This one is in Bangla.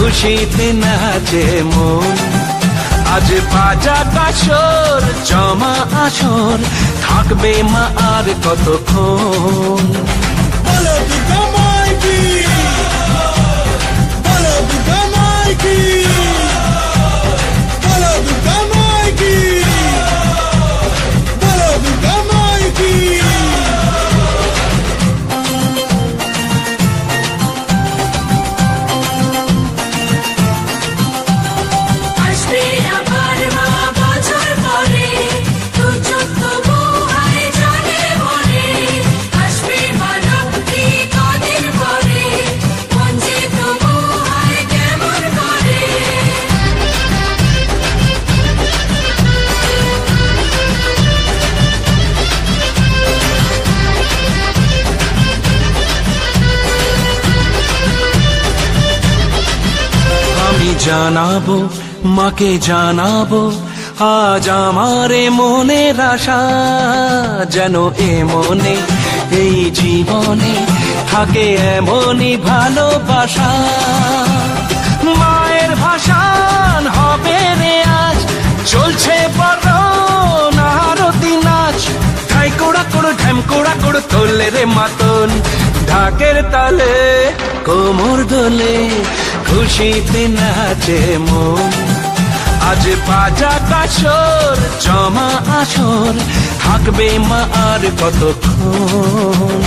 খুশিতে নাচে মন। আজ বাজা কাসর জমা আসর, থাকবে মা আর কতক্ষণ। বলো দুর্গা মাই কি, বলো দুর্গা মাই কি, বলো দুর্গা মাই কি, বলো দুর্গা মাই কি। জানাবো মাকে জানাবো আজ আমারে মনের আশা, যেন এ মনে এই জীবনে থাকে এমনই ভালোবাসা। মায়ের ভাষান হবে রে আজ, চলছে বরণ আরতি নাচ। ঢাই কোড়া কোড় ঢ্যাম কোড়া কোড় তোলে রে মাতন, ঢাকের তালে কোমর দোলে খুশিতে নাচে মন। আজ বাজা কাসর জমা আসর, থাকবে মা আর কতক্ষণ।